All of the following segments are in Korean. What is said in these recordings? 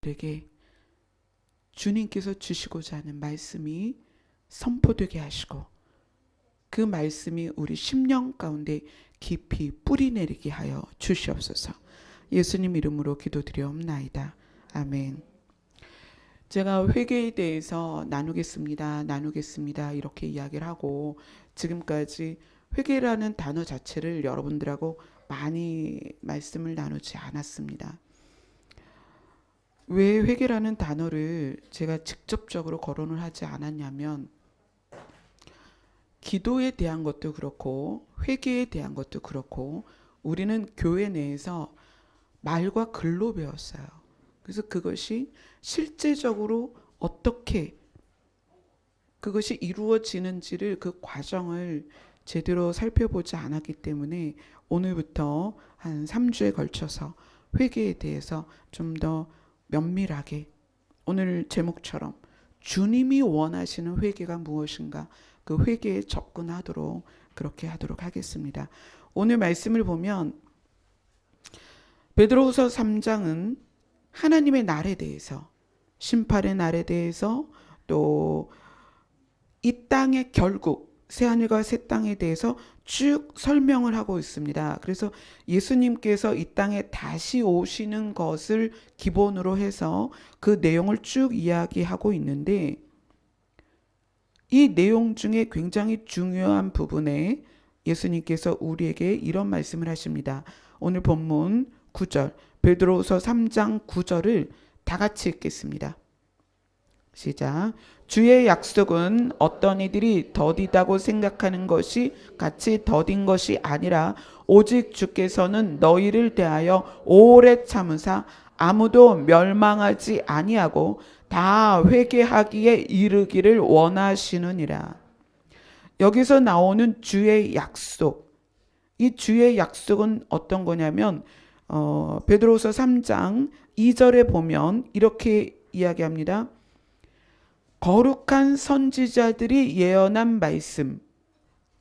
우리에게 주님께서 주시고자 하는 말씀이 선포되게 하시고 그 말씀이 우리 심령 가운데 깊이 뿌리내리게 하여 주시옵소서. 예수님 이름으로 기도드리옵나이다. 아멘. 제가 회개에 대해서 나누겠습니다 이렇게 이야기를 하고 지금까지 회개라는 단어 자체를 여러분들하고 많이 말씀을 나누지 않았습니다. 왜 회개라는 단어를 제가 직접적으로 거론을 하지 않았냐면, 기도에 대한 것도 그렇고 회개에 대한 것도 그렇고 우리는 교회 내에서 말과 글로 배웠어요. 그래서 그것이 실제적으로 어떻게 그것이 이루어지는지를, 그 과정을 제대로 살펴보지 않았기 때문에 오늘부터 한 3주에 걸쳐서 회개에 대해서 좀 더 면밀하게, 오늘 제목처럼 주님이 원하시는 회개가 무엇인가, 그 회개에 접근하도록 그렇게 하도록 하겠습니다. 오늘 말씀을 보면 베드로후서 3장은 하나님의 날에 대해서, 심판의 날에 대해서, 또 이 땅의 결국 새하늘과 새 땅에 대해서 쭉 설명을 하고 있습니다. 그래서 예수님께서 이 땅에 다시 오시는 것을 기본으로 해서 그 내용을 쭉 이야기하고 있는데, 이 내용 중에 굉장히 중요한 부분에 예수님께서 우리에게 이런 말씀을 하십니다. 오늘 본문 9절, 베드로후서 3장 9절을 다 같이 읽겠습니다. 시작. 주의 약속은 어떤 이들이 더디다고 생각하는 것이 같이 더딘 것이 아니라 오직 주께서는 너희를 대하여 오래 참으사 아무도 멸망하지 아니하고 다 회개하기에 이르기를 원하시느니라. 여기서 나오는 주의 약속, 이 주의 약속은 어떤 거냐면 베드로후서 3장 2절에 보면 이렇게 이야기합니다. 거룩한 선지자들이 예언한 말씀,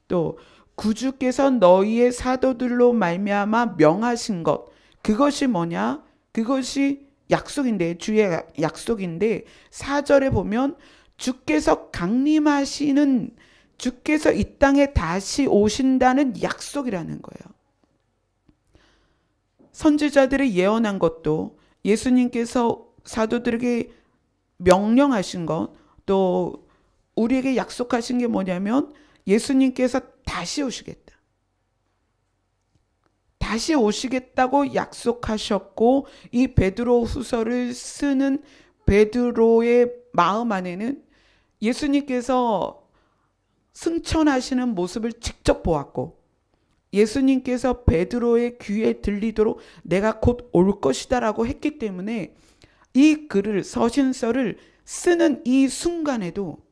또 구주께서 너희의 사도들로 말미암아 명하신 것, 그것이 뭐냐? 그것이 약속인데, 주의 약속인데 4절에 보면 주께서 강림하시는, 주께서 이 땅에 다시 오신다는 약속이라는 거예요. 선지자들이 예언한 것도, 예수님께서 사도들에게 명령하신 것, 또 우리에게 약속하신 게 뭐냐면 예수님께서 다시 오시겠다. 다시 오시겠다고 약속하셨고, 이 베드로 후서를 쓰는 베드로의 마음 안에는 예수님께서 승천하시는 모습을 직접 보았고, 예수님께서 베드로의 귀에 들리도록 내가 곧 올 것이다 라고 했기 때문에 이 글을, 서신서를 쓰는 이 순간에도,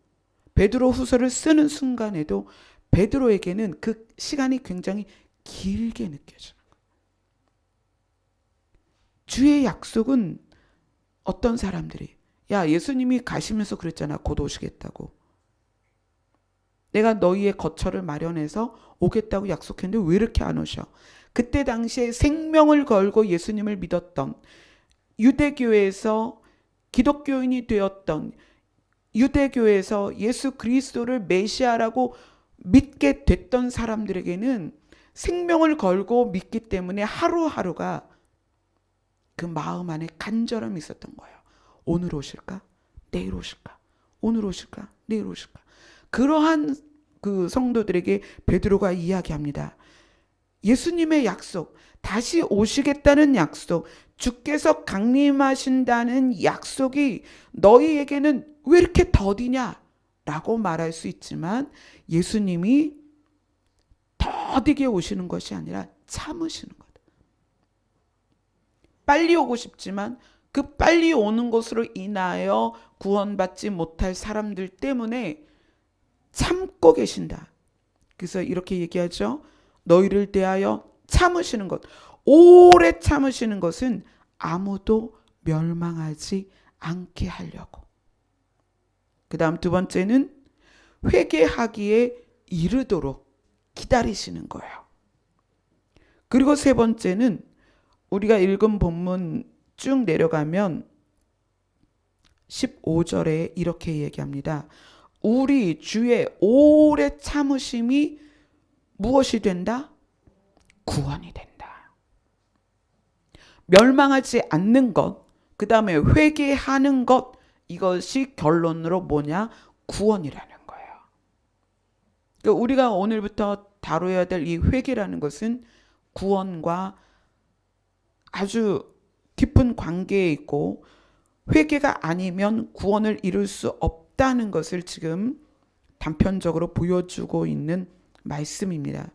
베드로 후서를 쓰는 순간에도 베드로에게는 그 시간이 굉장히 길게 느껴져요. 주의 약속은 어떤 사람들이, 야, 예수님이 가시면서 그랬잖아, 곧 오시겠다고. 내가 너희의 거처를 마련해서 오겠다고 약속했는데 왜 이렇게 안 오셔? 그때 당시에 생명을 걸고 예수님을 믿었던, 유대교에서 기독교인이 되었던, 유대교에서 예수 그리스도를 메시아라고 믿게 됐던 사람들에게는 생명을 걸고 믿기 때문에 하루하루가 그 마음 안에 간절함이 있었던 거예요. 오늘 오실까? 내일 오실까? 오늘 오실까? 내일 오실까? 그러한 그 성도들에게 베드로가 이야기합니다. 예수님의 약속, 다시 오시겠다는 약속, 주께서 강림하신다는 약속이 너희에게는 왜 이렇게 더디냐? 라고 말할 수 있지만, 예수님이 더디게 오시는 것이 아니라 참으시는 것. 빨리 오고 싶지만 그 빨리 오는 것으로 인하여 구원받지 못할 사람들 때문에 참고 계신다. 그래서 이렇게 얘기하죠. 너희를 대하여 참으시는 것, 오래 참으시는 것은 아무도 멸망하지 않게 하려고. 그 다음 두 번째는 회개하기에 이르도록 기다리시는 거예요. 그리고 세 번째는 우리가 읽은 본문 쭉 내려가면 15절에 이렇게 얘기합니다. 우리 주의 오래 참으심이 무엇이 된다? 구원이 된다. 멸망하지 않는 것, 그 다음에 회개하는 것, 이것이 결론으로 뭐냐? 구원이라는 거예요. 그러니까 우리가 오늘부터 다뤄야 될 이 회개라는 것은 구원과 아주 깊은 관계에 있고, 회개가 아니면 구원을 이룰 수 없다는 것을 지금 단편적으로 보여주고 있는 말씀입니다.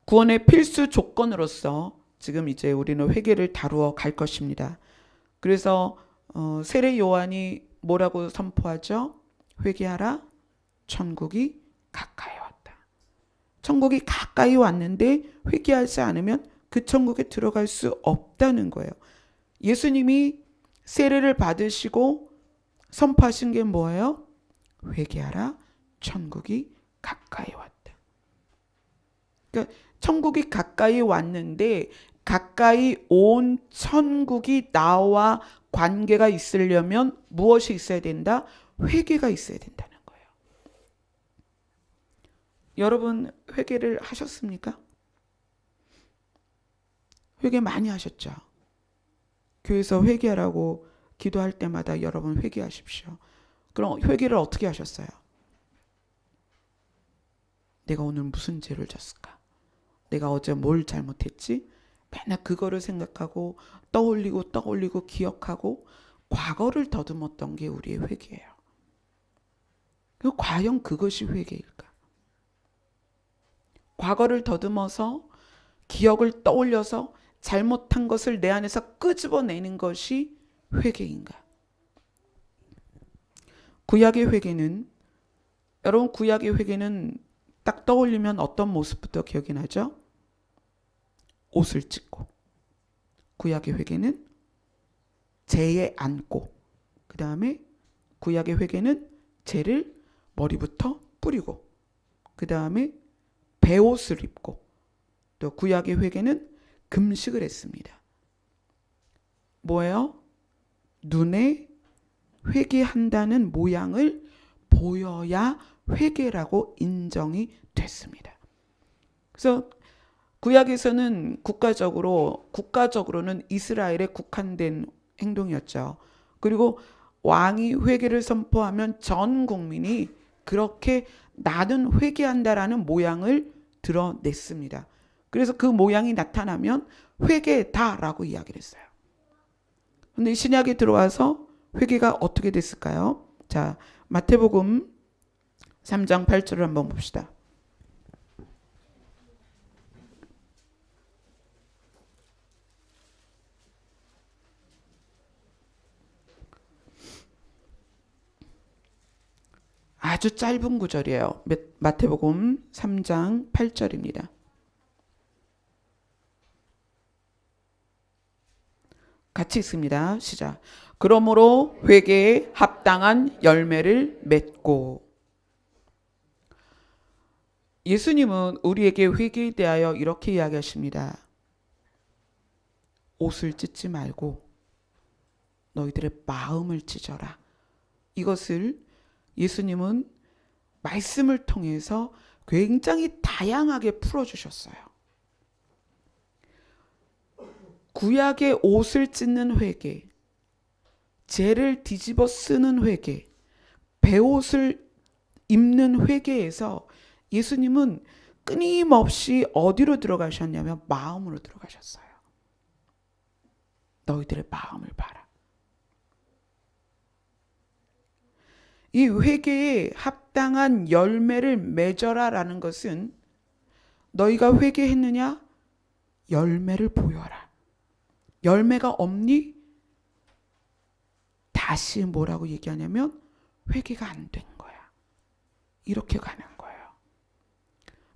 구원의 필수 조건으로서 지금 이제 우리는 회개를 다루어 갈 것입니다. 그래서 세례 요한이 뭐라고 선포하죠? 회개하라, 천국이 가까이 왔다. 천국이 가까이 왔는데 회개하지 않으면 그 천국에 들어갈 수 없다는 거예요. 예수님이 세례를 받으시고 선포하신 게 뭐예요? 회개하라, 천국이 가까이 왔다. 그러니까 천국이 가까이 왔는데 가까이 온 천국이 나와 관계가 있으려면 무엇이 있어야 된다? 회개가 있어야 된다는 거예요. 여러분 회개를 하셨습니까? 회개 많이 하셨죠? 교회에서 회개하라고 기도할 때마다 여러분 회개하십시오. 그럼 회개를 어떻게 하셨어요? 내가 오늘 무슨 죄를 졌을까? 내가 어제 뭘 잘못했지? 맨날 그거를 생각하고 떠올리고 기억하고 과거를 더듬었던 게 우리의 회개예요. 과연 그것이 회개일까? 과거를 더듬어서 기억을 떠올려서 잘못한 것을 내 안에서 끄집어내는 것이 회개인가? 구약의 회개는, 여러분 구약의 회개는 딱 떠올리면 어떤 모습부터 기억이 나죠? 옷을 찢고, 구약의 회개는 재에 앉고, 그 다음에 구약의 회개는 재를 머리부터 뿌리고, 그 다음에 베옷을 입고, 또 구약의 회개는 금식을 했습니다. 뭐예요? 눈에 회개한다는 모양을 보여야 회개라고 인정이 됐습니다. 그래서 구약에서는 국가적으로는 이스라엘에 국한된 행동이었죠. 그리고 왕이 회개를 선포하면 전 국민이 그렇게 나는 회개한다라는 모양을 드러냈습니다. 그래서 그 모양이 나타나면 회개다라고 이야기를 했어요. 그런데 신약에 들어와서 회개가 어떻게 됐을까요? 자, 마태복음 3장 8절을 한번 봅시다. 아주 짧은 구절이에요. 마태복음 3장 8절입니다. 같이 읽습니다. 시작. 그러므로 회개에 합당한 열매를 맺고. 예수님은 우리에게 회개에 대하여 이렇게 이야기하십니다. 옷을 찢지 말고 너희들의 마음을 찢어라. 이것을 예수님은 말씀을 통해서 굉장히 다양하게 풀어주셨어요. 구약의 옷을 찢는 회개, 재를 뒤집어 쓰는 회개, 베옷을 입는 회개에서 예수님은 끊임없이 어디로 들어가셨냐면 마음으로 들어가셨어요. 너희들의 마음을 봐라. 이 회개에 합당한 열매를 맺어라라는 것은 너희가 회개했느냐? 열매를 보여라. 열매가 없니? 다시 뭐라고 얘기하냐면 회개가 안 된 거야. 이렇게 가는 거예요.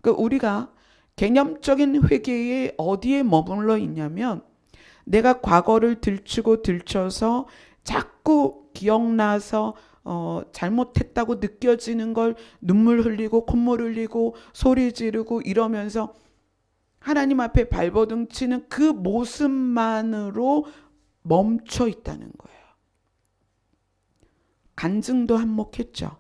그러니까 우리가 개념적인 회개에 어디에 머물러 있냐면 내가 과거를 들춰서 자꾸 기억나서 잘못했다고 느껴지는 걸 눈물 흘리고 콧물 흘리고 소리 지르고 이러면서 하나님 앞에 발버둥 치는 그 모습만으로 멈춰 있다는 거예요. 간증도 한몫했죠.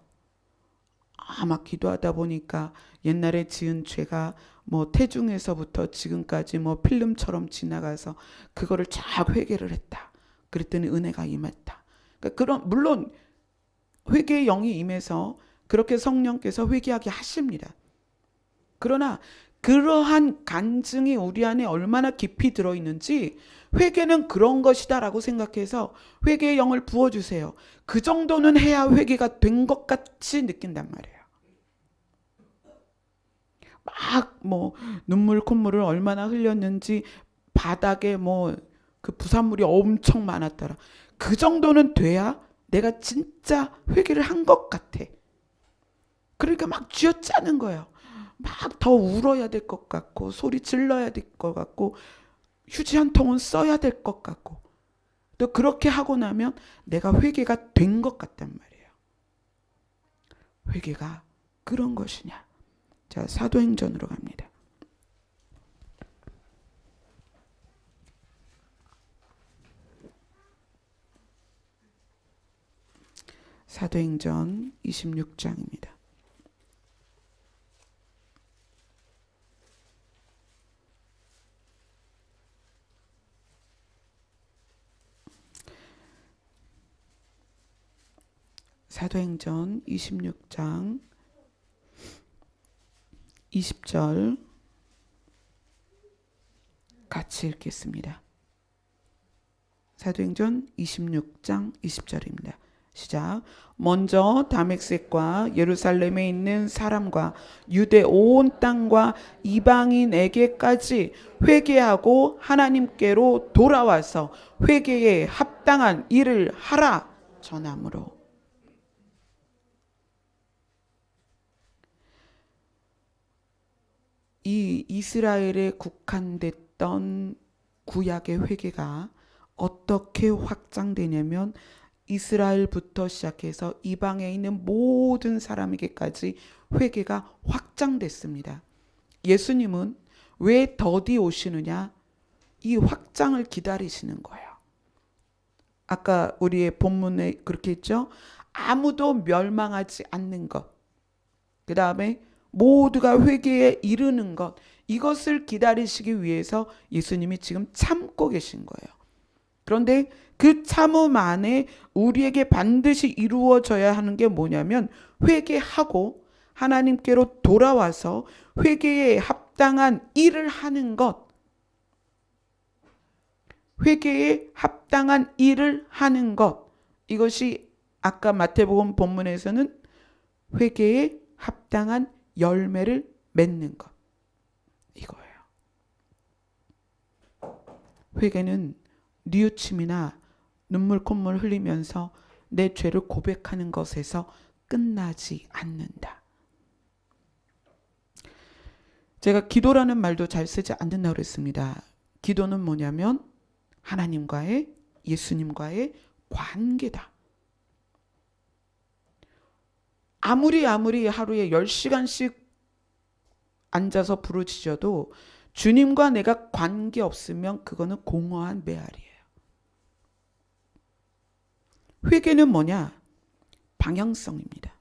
막 기도하다 보니까 옛날에 지은 죄가 태중에서부터 지금까지 필름처럼 지나가서 그거를 쫙 회개를 했다. 그랬더니 은혜가 임했다. 그러니까 물론 회개의 영이 임해서 그렇게 성령께서 회개하게 하십니다. 그러나 그러한 간증이 우리 안에 얼마나 깊이 들어있는지 회개는 그런 것이다라고 생각해서 회개의 영을 부어주세요. 그 정도는 해야 회개가 된 것 같이 느낀단 말이에요. 막 눈물 콧물을 얼마나 흘렸는지 바닥에 그 부산물이 엄청 많았더라. 그 정도는 돼야 내가 진짜 회개를 한 것 같아. 그러니까 막 쥐어짜는 거예요. 막 더 울어야 될 것 같고 소리 질러야 될 것 같고 휴지 한 통은 써야 될 것 같고 또 그렇게 하고 나면 내가 회개가 된 것 같단 말이에요. 회개가 그런 것이냐. 자, 사도행전으로 갑니다. 사도행전 26장입니다. 사도행전 26장 20절 같이 읽겠습니다. 사도행전 26장 20절입니다. 시작. 먼저 다메섹과 예루살렘에 있는 사람과 유대 온 땅과 이방인에게까지 회개하고 하나님께로 돌아와서 회개에 합당한 일을 하라 전함으로. 이 이스라엘에 국한됐던 구약의 회개가 어떻게 확장되냐면 이스라엘부터 시작해서 이방에 있는 모든 사람에게까지 회개가 확장됐습니다. 예수님은 왜 더디 오시느냐? 이 확장을 기다리시는 거예요. 아까 우리의 본문에 그렇게 했죠. 아무도 멸망하지 않는 것. 그 다음에 모두가 회개에 이르는 것. 이것을 기다리시기 위해서 예수님이 지금 참고 계신 거예요. 그런데 그 참음 안에 우리에게 반드시 이루어져야 하는 게 뭐냐면 회개하고 하나님께로 돌아와서 회개에 합당한 일을 하는 것. 회개에 합당한 일을 하는 것. 이것이 아까 마태복음 본문에서는 회개에 합당한 열매를 맺는 것. 이거예요. 회개는 뉘우침이나 눈물 콧물 흘리면서 내 죄를 고백하는 것에서 끝나지 않는다. 제가 기도라는 말도 잘 쓰지 않는다고 그랬습니다. 기도는 뭐냐면 하나님과의, 예수님과의 관계다. 아무리 하루에 10시간씩 앉아서 부르짖어도 주님과 내가 관계 없으면 그거는 공허한 메아리예요. 회개는 뭐냐? 방향성입니다.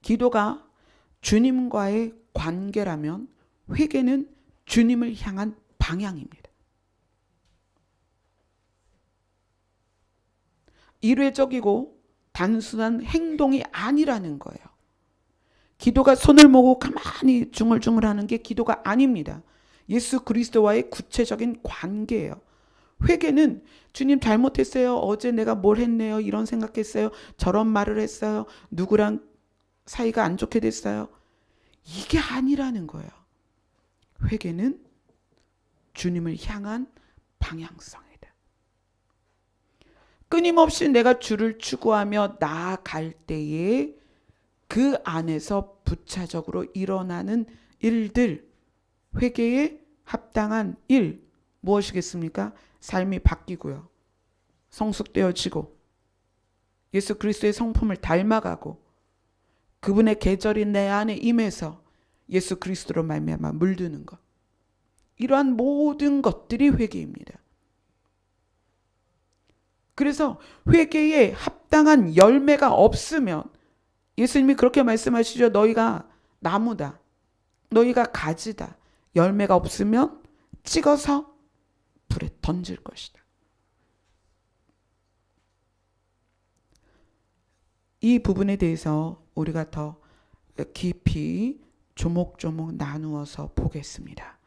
기도가 주님과의 관계라면 회개는 주님을 향한 방향입니다. 일회적이고 단순한 행동이 아니라는 거예요. 기도가 손을 모으고 가만히 중얼중얼하는 게 기도가 아닙니다. 예수 그리스도와의 구체적인 관계예요. 회개는 주님 잘못했어요. 어제 내가 뭘 했네요. 이런 생각했어요. 저런 말을 했어요. 누구랑 사이가 안 좋게 됐어요. 이게 아니라는 거예요. 회개는 주님을 향한 방향성이다. 끊임없이 내가 주를 추구하며 나아갈 때에 그 안에서 부차적으로 일어나는 일들, 회개에 합당한 일, 무엇이겠습니까? 삶이 바뀌고요. 성숙되어지고 예수 그리스도의 성품을 닮아가고 그분의 계절이 내 안에 임해서 예수 그리스도로 말미암아 물드는 것. 이러한 모든 것들이 회개입니다. 그래서 회개에 합당한 열매가 없으면 예수님이 그렇게 말씀하시죠. 너희가 나무다. 너희가 가지다. 열매가 없으면 찍어서 불에 던질 것이다. 이 부분에 대해서 우리가 더 깊이 조목조목 나누어서 보겠습니다.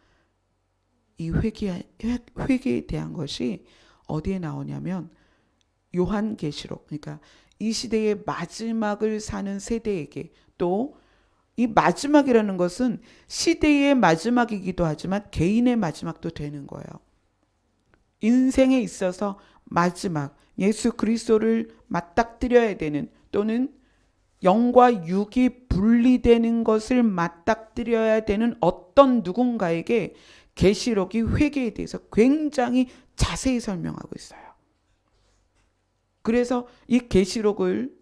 이 회개에 대한 것이 어디에 나오냐면 요한계시록, 그러니까 이 시대의 마지막을 사는 세대에게, 또 이 마지막이라는 것은 시대의 마지막이기도 하지만 개인의 마지막도 되는 거예요. 인생에 있어서 마지막, 예수 그리스도를 맞닥뜨려야 되는, 또는 영과 육이 분리되는 것을 맞닥뜨려야 되는 어떤 누군가에게 계시록이 회개에 대해서 굉장히 자세히 설명하고 있어요. 그래서 이 계시록을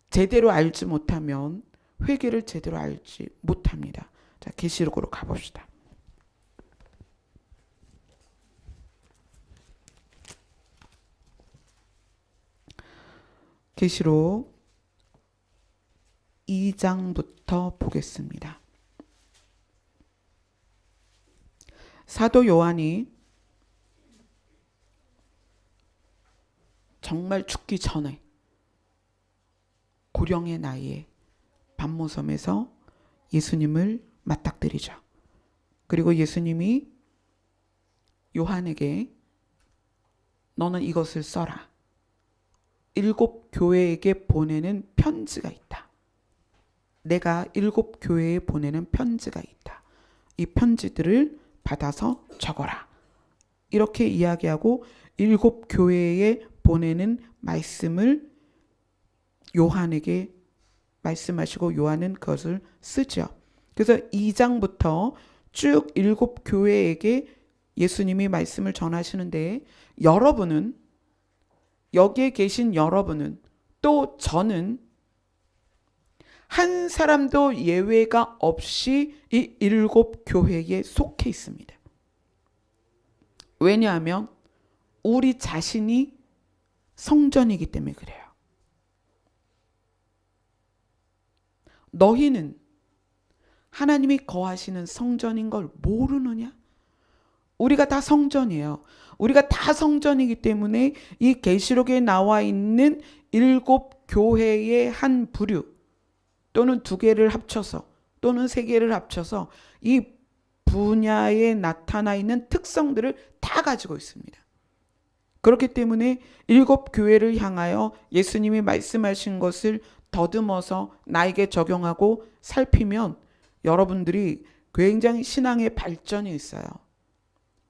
제대로 알지 못하면 회개를 제대로 알지 못합니다. 자, 계시록으로 가봅시다. 계시록 2장부터 보겠습니다. 사도 요한이 정말 죽기 전에 고령의 나이에 반모섬에서 예수님을 맞닥뜨리죠. 그리고 예수님이 요한에게 너는 이것을 써라. 7 교회에게 보내는 편지가 있다. 내가 7 교회에 보내는 편지가 있다. 이 편지들을 받아서 적어라. 이렇게 이야기하고 7 교회에 보내는 말씀을 요한에게 말씀하시고 요한은 그것을 쓰죠. 그래서 2장부터 쭉 7 교회에게 예수님이 말씀을 전하시는데, 여러분은, 여기에 계신 여러분은, 또 저는 한 사람도 예외가 없이 이 7 교회에 속해 있습니다. 왜냐하면 우리 자신이 성전이기 때문에 그래요. 너희는 하나님이 거하시는 성전인 걸 모르느냐? 우리가 다 성전이에요. 우리가 다 성전이기 때문에 이 계시록에 나와 있는 7 교회의 한 부류, 또는 2개를 합쳐서, 또는 3개를 합쳐서 이 분야에 나타나 있는 특성들을 다 가지고 있습니다. 그렇기 때문에 7 교회를 향하여 예수님이 말씀하신 것을 더듬어서 나에게 적용하고 살피면 여러분들이 굉장히 신앙의 발전이 있어요.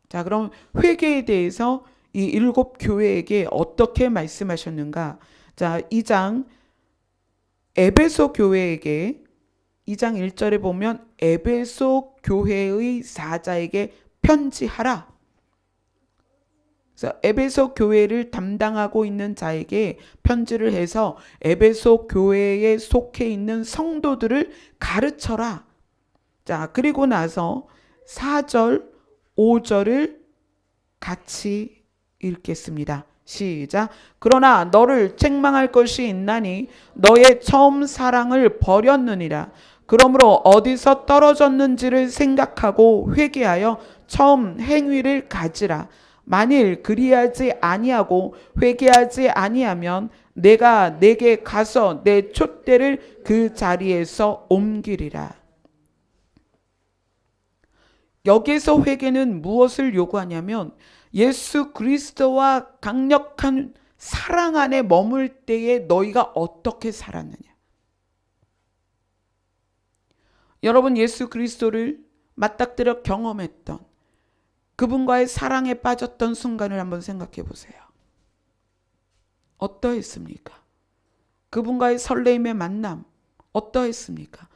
자, 그럼 회개에 대해서 이 7 교회에게 어떻게 말씀하셨는가? 자, 2장 에베소 교회에게 2장 1절에 보면 에베소 교회의 사자에게 편지하라. 그래서 에베소 교회를 담당하고 있는 자에게 편지를 해서 에베소 교회에 속해 있는 성도들을 가르쳐라. 자, 그리고 나서 4절, 5절을 같이 읽겠습니다. 시작. 그러나 너를 책망할 것이 있나니 너의 처음 사랑을 버렸느니라. 그러므로 어디서 떨어졌는지를 생각하고 회개하여 처음 행위를 가지라. 만일 그리하지 아니하고 회개하지 아니하면 내가 내게 가서 내 촛대를 그 자리에서 옮기리라. 여기에서 회개는 무엇을 요구하냐면 예수 그리스도와 강력한 사랑 안에 머물 때에 너희가 어떻게 살았느냐. 여러분, 예수 그리스도를 맞닥뜨려 경험했던 그분과의 사랑에 빠졌던 순간을 한번 생각해 보세요. 어떠했습니까? 그분과의 설레임의 만남 어떠했습니까?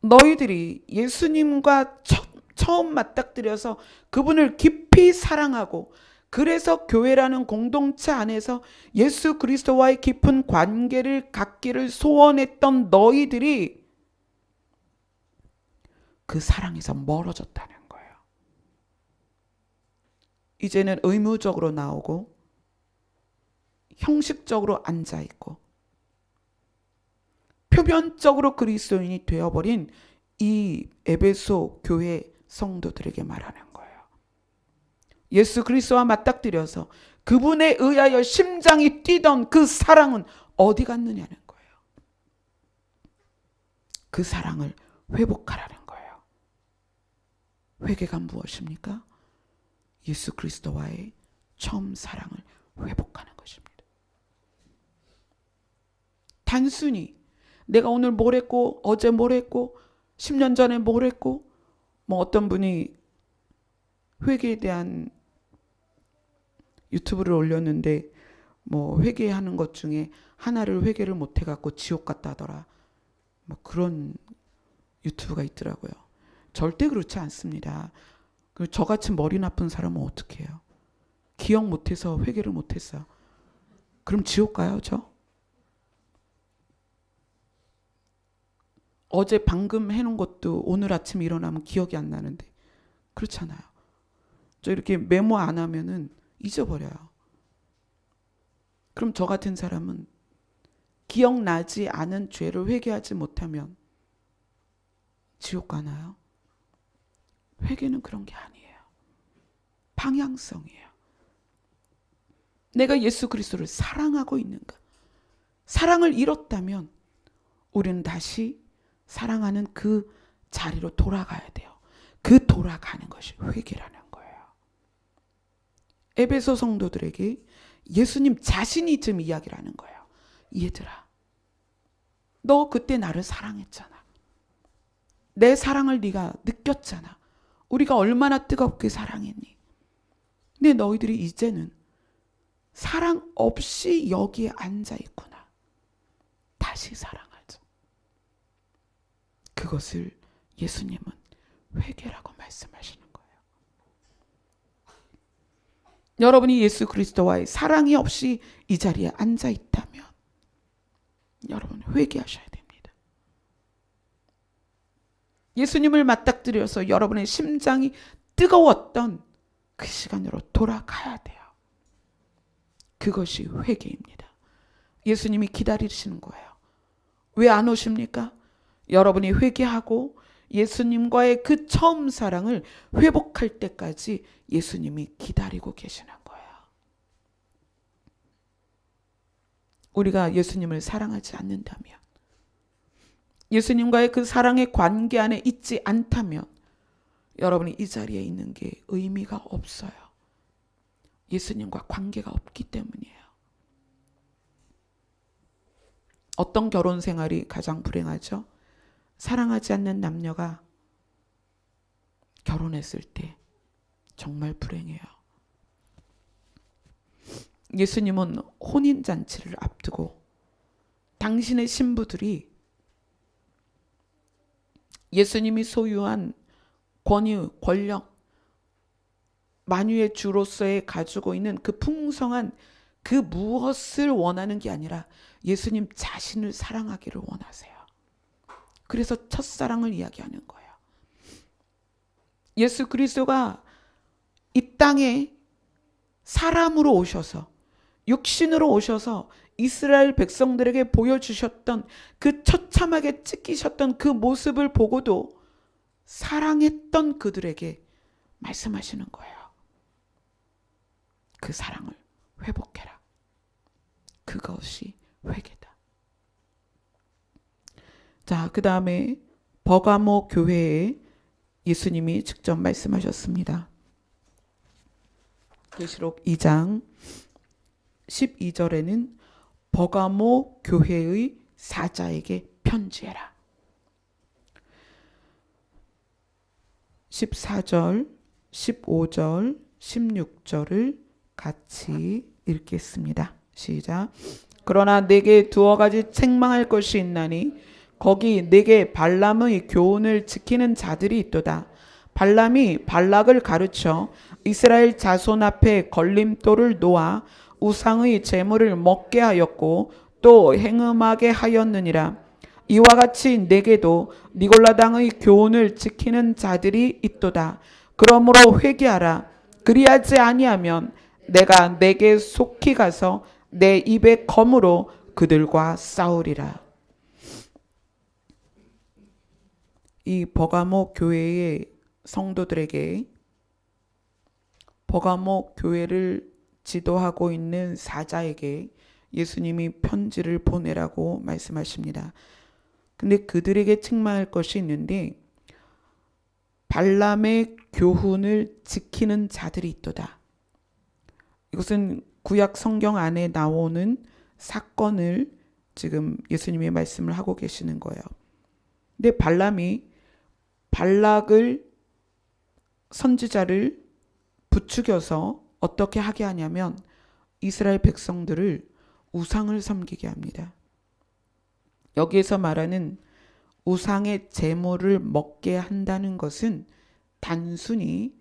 너희들이 예수님과 처음 맞닥뜨려서 그분을 깊이 사랑하고, 그래서 교회라는 공동체 안에서 예수 그리스도와의 깊은 관계를 갖기를 소원했던 너희들이 그 사랑에서 멀어졌다는 거예요. 이제는 의무적으로 나오고 형식적으로 앉아 있고 표면적으로 그리스도인이 되어버린 이 에베소 교회 성도들에게 말하는 거예요. 예수 그리스도와 맞닥뜨려서 그분에 의하여 심장이 뛰던 그 사랑은 어디 갔느냐는 거예요. 그 사랑을 회복하라는 거예요. 회개가 무엇입니까? 예수 그리스도와의 처음 사랑을 회복하는 것입니다. 단순히 내가 오늘 뭘 했고 어제 뭘 했고 10년 전에 뭘 했고 뭐 어떤 분이 회개에 대한 유튜브를 올렸는데 뭐 회개하는 것 중에 하나를 회개를 못 해갖고 지옥 갔다 하더라. 뭐 그런 유튜브가 있더라고요. 절대 그렇지 않습니다. 저같이 머리 나쁜 사람은 어떻게 해요? 기억 못해서 회개를 못했어. 그럼 지옥 가요 저? 어제 방금 해놓은 것도 오늘 아침 일어나면 기억이 안 나는데 그렇잖아요. 저 이렇게 메모 안 하면은 잊어버려요. 그럼 저 같은 사람은 기억나지 않은 죄를 회개하지 못하면 지옥 가나요? 회개는 그런 게 아니에요. 방향성이에요. 내가 예수 그리스도를 사랑하고 있는가? 사랑을 잃었다면 우리는 다시 사랑하는 그 자리로 돌아가야 돼요. 그 돌아가는 것이 회개라는 거예요. 에베소 성도들에게 예수님 자신이 지금 이야기를 하는 거예요. 얘들아, 너 그때 나를 사랑했잖아. 내 사랑을 네가 느꼈잖아. 우리가 얼마나 뜨겁게 사랑했니? 근데 너희들이 이제는 사랑 없이 여기에 앉아 있구나. 다시 사랑하자. 그것을 예수님은 회개라고 말씀하시는 거예요. 여러분이 예수 그리스도와의 사랑이 없이 이 자리에 앉아 있다면 여러분 회개하셔야 됩니다. 예수님을 맞닥뜨려서 여러분의 심장이 뜨거웠던 그 시간으로 돌아가야 돼요. 그것이 회개입니다. 예수님이 기다리시는 거예요. 왜 안 오십니까? 여러분이 회개하고 예수님과의 그 처음 사랑을 회복할 때까지 예수님이 기다리고 계시는 거예요. 우리가 예수님을 사랑하지 않는다면, 예수님과의 그 사랑의 관계 안에 있지 않다면 여러분이 이 자리에 있는 게 의미가 없어요. 예수님과 관계가 없기 때문이에요. 어떤 결혼 생활이 가장 불행하죠? 사랑하지 않는 남녀가 결혼했을 때 정말 불행해요. 예수님은 혼인잔치를 앞두고 당신의 신부들이 예수님이 소유한 권위, 권력, 만유의 주로서의 가지고 있는 그 풍성한 그 무엇을 원하는 게 아니라 예수님 자신을 사랑하기를 원하세요. 그래서 첫사랑을 이야기하는 거예요. 예수 그리스도가 이 땅에 사람으로 오셔서 육신으로 오셔서 이스라엘 백성들에게 보여주셨던 그 처참하게 찢기셨던 그 모습을 보고도 사랑했던 그들에게 말씀하시는 거예요. 그 사랑을 회복해라. 그것이 회개다. 자, 그 다음에 버가모 교회에 예수님이 직접 말씀하셨습니다. 계시록 2장 12절에는 버가모 교회의 사자에게 편지해라. 14절, 15절, 16절을 같이 읽겠습니다. 시작. 그러나 내게 두어 가지 책망할 것이 있나니 거기 내게 발람의 교훈을 지키는 자들이 있도다. 발람이 발락을 가르쳐 이스라엘 자손 앞에 걸림돌을 놓아 우상의 제물을 먹게 하였고 또 행음하게 하였느니라. 이와 같이 내게도 니골라당의 교훈을 지키는 자들이 있도다. 그러므로 회개하라. 그리하지 아니하면 내가 내게 속히 가서 내 입의 검으로 그들과 싸우리라. 이 버가모 교회의 성도들에게, 버가모 교회를 지도하고 있는 사자에게 예수님이 편지를 보내라고 말씀하십니다. 근데 그들에게 책망할 것이 있는데, 발람의 교훈을 지키는 자들이 있도다. 이것은 구약 성경 안에 나오는 사건을 지금 예수님이 말씀을 하고 계시는 거예요. 근데 발람이 발락을, 선지자를 부추겨서 어떻게 하게 하냐면 이스라엘 백성들을 우상을 섬기게 합니다. 여기에서 말하는 우상의 제물을 먹게 한다는 것은 단순히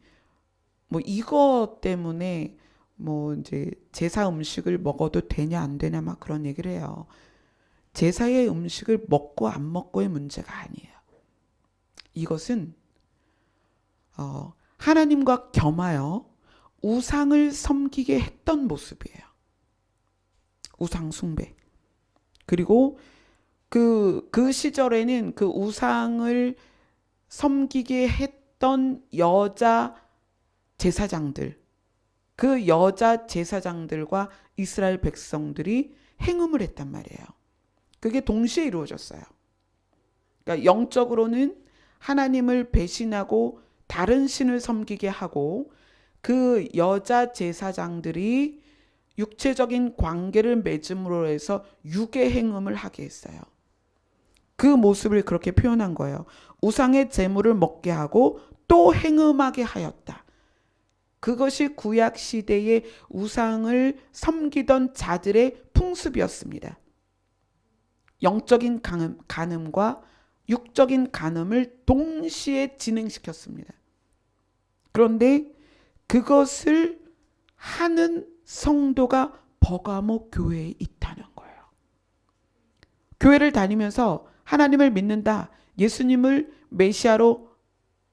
뭐 이거 때문에 뭐 이제 제사 음식을 먹어도 되냐 안 되냐 막 그런 얘기를 해요. 제사의 음식을 먹고 안 먹고의 문제가 아니에요. 이것은 하나님과 겸하여 우상을 섬기게 했던 모습이에요. 우상 숭배. 그리고 그 시절에는 그 우상을 섬기게 했던 여자 제사장들, 그 여자 제사장들과 이스라엘 백성들이 행음을 했단 말이에요. 그게 동시에 이루어졌어요. 그러니까 영적으로는 하나님을 배신하고 다른 신을 섬기게 하고, 그 여자 제사장들이 육체적인 관계를 맺음으로 해서 유괴 행음을 하게 했어요. 그 모습을 그렇게 표현한 거예요. 우상의 제물을 먹게 하고 또 행음하게 하였다. 그것이 구약 시대의 우상을 섬기던 자들의 풍습이었습니다. 영적인 간음과 육적인 간음을 동시에 진행시켰습니다. 그런데 그것을 하는 성도가 버가모 교회에 있다는 거예요. 교회를 다니면서 하나님을 믿는다, 예수님을 메시아로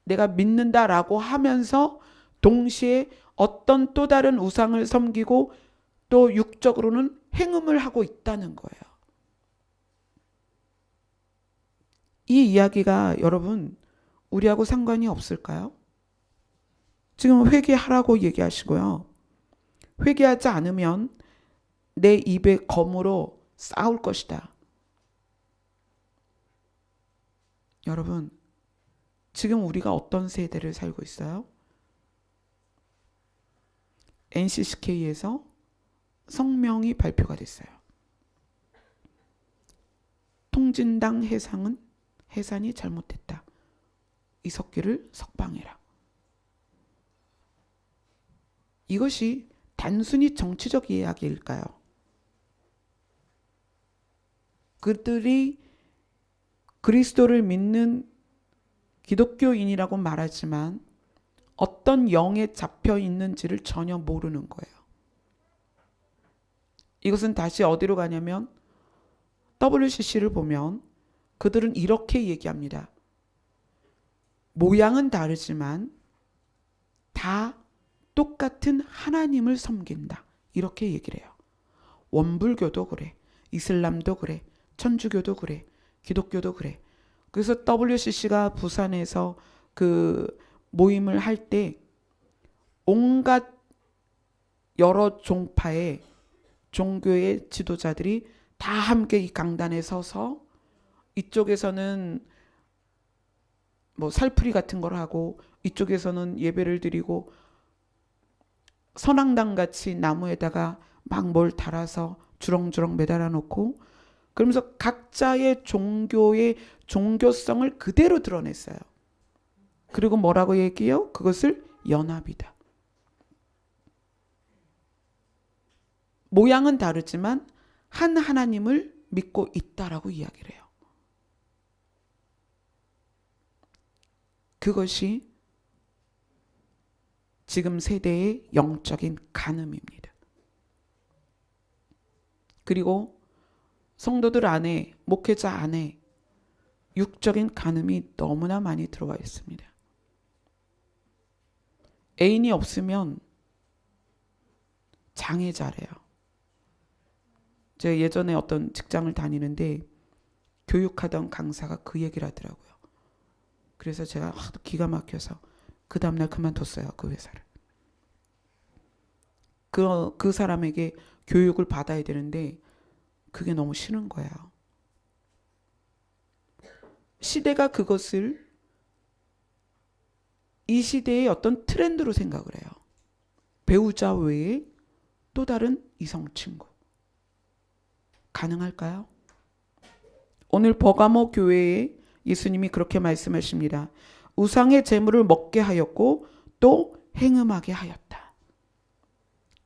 내가 믿는다라고 하면서 동시에 어떤 또 다른 우상을 섬기고 또 육적으로는 행음을 하고 있다는 거예요. 이 이야기가 여러분 우리하고 상관이 없을까요? 지금 회개하라고 얘기하시고요. 회개하지 않으면 내 입의 검으로 싸울 것이다. 여러분, 지금 우리가 어떤 세대를 살고 있어요? NCCK에서 성명이 발표가 됐어요. 통진당 해산이 잘못됐다. 이석기를 석방해라. 이것이 단순히 정치적 이야기일까요? 그들이 그리스도를 믿는 기독교인이라고 말하지만 어떤 영에 잡혀 있는지를 전혀 모르는 거예요. 이것은 다시 어디로 가냐면 WCC를 보면 그들은 이렇게 얘기합니다. 모양은 다르지만 다 똑같은 하나님을 섬긴다. 이렇게 얘기를 해요. 원불교도 그래. 이슬람도 그래. 천주교도 그래. 기독교도 그래. 그래서 WCC가 부산에서 그 모임을 할 때 온갖 여러 종파의 종교의 지도자들이 다 함께 이 강단에 서서 이쪽에서는 뭐 살풀이 같은 걸 하고 이쪽에서는 예배를 드리고 선앙당 같이 나무에다가 막 뭘 달아서 주렁주렁 매달아 놓고 그러면서 각자의 종교의 종교성을 그대로 드러냈어요. 그리고 뭐라고 얘기해요? 그것을 연합이다. 모양은 다르지만 한 하나님을 믿고 있다라고 이야기를 해요. 그것이 지금 세대의 영적인 간음입니다. 그리고 성도들 안에, 목회자 안에 육적인 간음이 너무나 많이 들어와 있습니다. 애인이 없으면 장애자래요. 제가 예전에 어떤 직장을 다니는데 교육하던 강사가 그 얘기를 하더라고요. 그래서 제가 하도 기가 막혀서 그 다음날 그만뒀어요. 그 회사를. 그 사람에게 교육을 받아야 되는데 그게 너무 싫은 거예요. 시대가 그것을 이 시대의 어떤 트렌드로 생각을 해요. 배우자 외에 또 다른 이성 친구. 가능할까요? 오늘 버가모 교회에 예수님이 그렇게 말씀하십니다. 우상의 재물을 먹게 하였고 또 행음하게 하였다.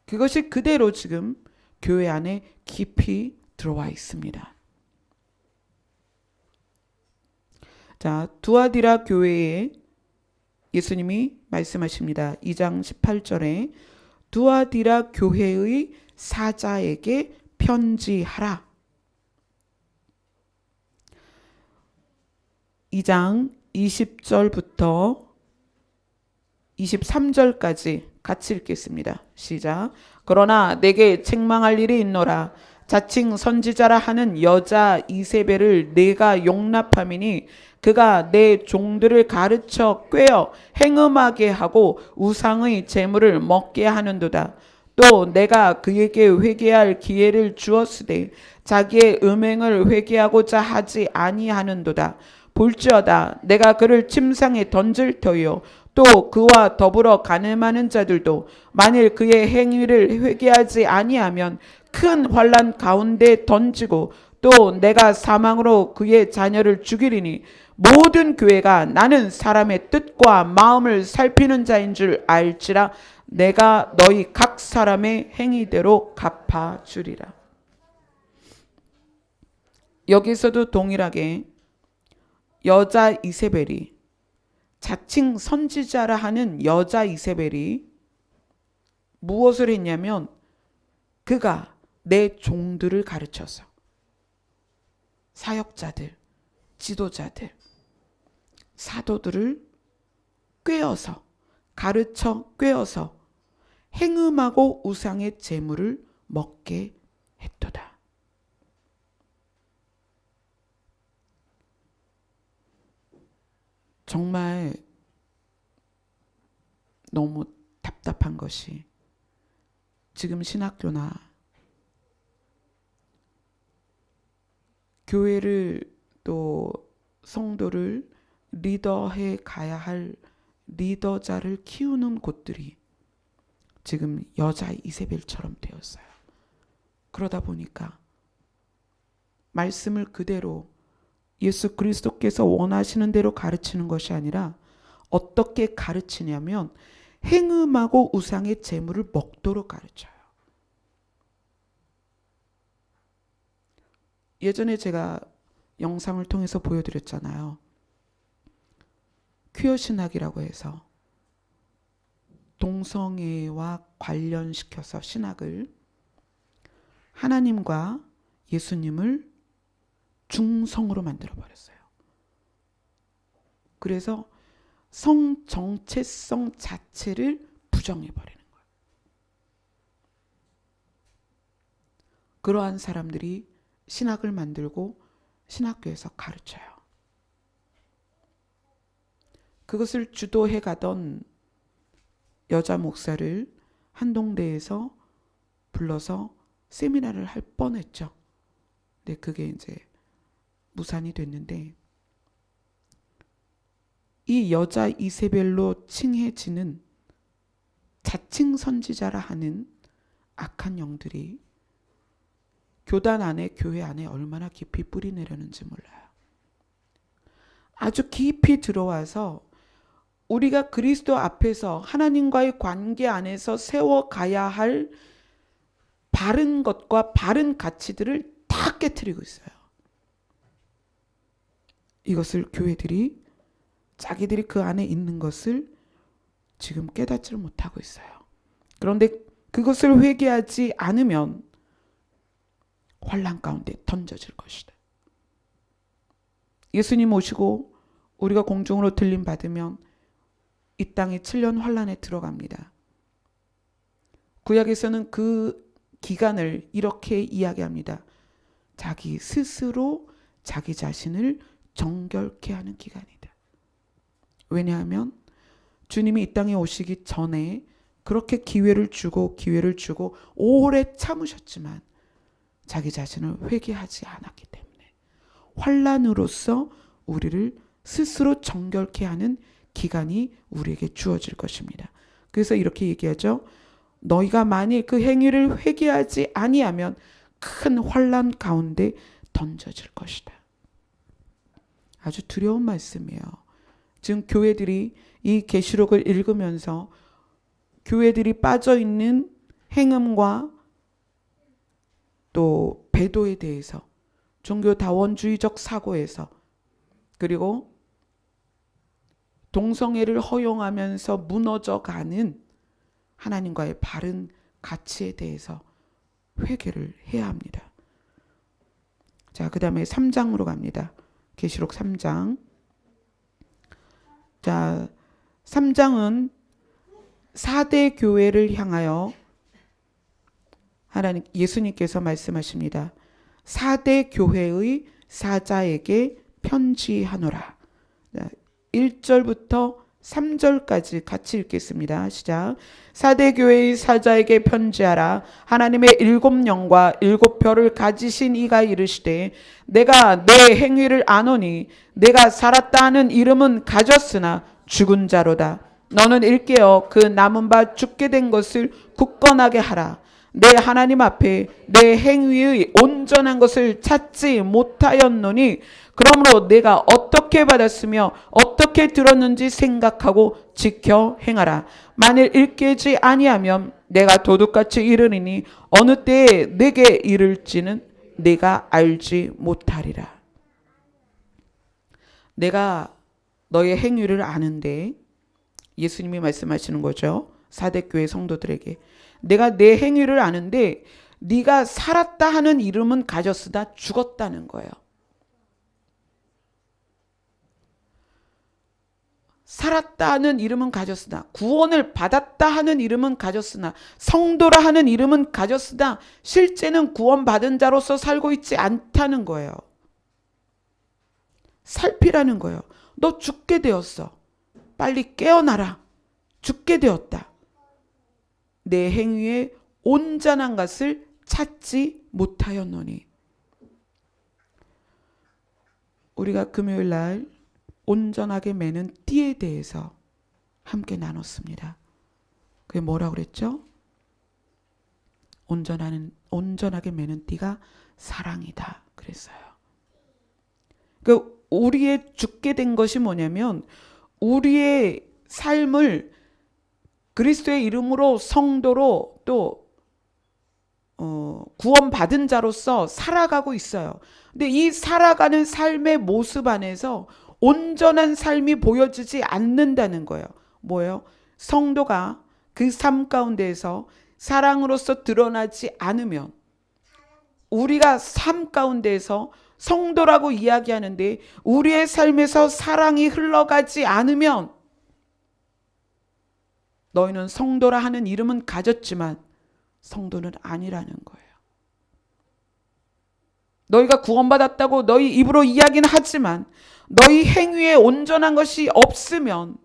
그것이 그대로 지금 교회 안에 깊이 들어와 있습니다. 자, 두아디라 교회에 예수님이 말씀하십니다. 2장 18절에 두아디라 교회의 사자에게 편지하라. 2장 20절부터 23절까지 같이 읽겠습니다. 시작. 그러나 내게 책망할 일이 있노라. 자칭 선지자라 하는 여자 이세벨을 내가 용납함이니 그가 내 종들을 가르쳐 꾀어 행음하게 하고 우상의 재물을 먹게 하는도다. 또 내가 그에게 회개할 기회를 주었으되 자기의 음행을 회개하고자 하지 아니하는도다. 볼지어다 내가 그를 침상에 던질 터이요 또 그와 더불어 간음하는 자들도 만일 그의 행위를 회개하지 아니하면 큰 환난 가운데 던지고 또 내가 사망으로 그의 자녀를 죽이리니 모든 교회가 나는 사람의 뜻과 마음을 살피는 자인 줄 알지라. 내가 너희 각 사람의 행위대로 갚아주리라. 여기서도 동일하게 여자 이세벨이, 자칭 선지자라 하는 여자 이세벨이 무엇을 했냐면 그가 내 종들을 가르쳐서 사역자들, 지도자들, 사도들을 꾀어서, 가르쳐 꾀어서 행음하고 우상의 재물을 먹게 했도다. 정말 너무 답답한 것이 지금 신학교나 교회를 또 성도를 리더해 가야 할 리더자를 키우는 곳들이 지금 여자 이세벨처럼 되었어요. 그러다 보니까 말씀을 그대로 예수 그리스도께서 원하시는 대로 가르치는 것이 아니라 어떻게 가르치냐면 행음하고 우상의 재물을 먹도록 가르쳐요. 예전에 제가 영상을 통해서 보여드렸잖아요. 퀴어 신학이라고 해서 동성애와 관련시켜서 신학을 하나님과 예수님을 중성으로 만들어버렸어요. 그래서 성 정체성 자체를 부정해버리는 거예요. 그러한 사람들이 신학을 만들고 신학교에서 가르쳐요. 그것을 주도해 가던 여자 목사를 한동대에서 불러서 세미나를 할 뻔했죠. 근데 그게 이제 무산이 됐는데, 이 여자 이세벨로 칭해지는 자칭 선지자라 하는 악한 영들이 교단 안에, 교회 안에 얼마나 깊이 뿌리 내려는지 몰라요. 아주 깊이 들어와서 우리가 그리스도 앞에서 하나님과의 관계 안에서 세워가야 할 바른 것과 바른 가치들을 다 깨트리고 있어요. 이것을 교회들이 자기들이 그 안에 있는 것을 지금 깨닫지를 못하고 있어요. 그런데 그것을 회개하지 않으면 환난 가운데 던져질 것이다. 예수님 오시고 우리가 공중으로 들림 받으면 이 땅에 7년 환난에 들어갑니다. 구약에서는 그 기간을 이렇게 이야기합니다. 자기 스스로 자기 자신을 정결케 하는 기간이다. 왜냐하면 주님이 이 땅에 오시기 전에 그렇게 기회를 주고 오래 참으셨지만 자기 자신을 회개하지 않았기 때문에 환난으로서 우리를 스스로 정결케 하는 기간이 우리에게 주어질 것입니다. 그래서 이렇게 얘기하죠. 너희가 만일 그 행위를 회개하지 아니하면 큰 환난 가운데 던져질 것이다. 아주 두려운 말씀이에요. 지금 교회들이 이 계시록을 읽으면서 교회들이 빠져있는 행음과 또 배도에 대해서 종교다원주의적 사고에서 그리고 동성애를 허용하면서 무너져가는 하나님과의 바른 가치에 대해서 회개를 해야 합니다. 자, 그 다음에 3장으로 갑니다. 계시록 3장. 자, 3장은 4대 교회를 향하여 예수님께서 말씀하십니다. 4대 교회의 사자에게 편지하노라. 1절부터 3절까지 같이 읽겠습니다. 시작. 4대 교회의 사자에게 편지하라. 하나님의 7영과 7별을 가지신 이가 이르시되 내가 내 행위를 아노니 내가 살았다 하는 이름은 가졌으나 죽은 자로다. 너는 일깨어 그 남은 바 죽게 된 것을 굳건하게 하라. 내 하나님 앞에 내 행위의 온전한 것을 찾지 못하였노니 그러므로 내가 어떻게 받았으며 어떻게 들었는지 생각하고 지켜 행하라. 만일 일깨지 아니하면 내가 도둑같이 이르리니 어느 때에 내게 이를지는 내가 알지 못하리라. 내가 너의 행위를 아는데 예수님이 말씀하시는 거죠. 사대교회 성도들에게 내가 내 행위를 아는데 네가 살았다 하는 이름은 가졌으나 죽었다는 거예요. 살았다 하는 이름은 가졌으나 구원을 받았다 하는 이름은 가졌으나 성도라 하는 이름은 가졌으나 실제는 구원받은 자로서 살고 있지 않다는 거예요. 살피라는 거예요. 너 죽게 되었어. 빨리 깨어나라. 죽게 되었다. 내 행위에 온전한 것을 찾지 못하였노니. 우리가 금요일 날 온전하게 매는 띠에 대해서 함께 나눴습니다. 그게 뭐라고 그랬죠? 온전하게 매는 띠가 사랑이다 그랬어요. 그 우리의 죽게 된 것이 뭐냐면 우리의 삶을 그리스도의 이름으로 성도로 또 구원받은 자로서 살아가고 있어요. 근데 이 살아가는 삶의 모습 안에서 온전한 삶이 보여지지 않는다는 거예요. 뭐예요? 성도가 그 삶 가운데에서 사랑으로서 드러나지 않으면 우리가 삶 가운데에서 성도라고 이야기하는데 우리의 삶에서 사랑이 흘러가지 않으면 너희는 성도라 하는 이름은 가졌지만 성도는 아니라는 거예요. 너희가 구원받았다고 너희 입으로 이야기는 하지만 너희 행위에 온전한 것이 없으면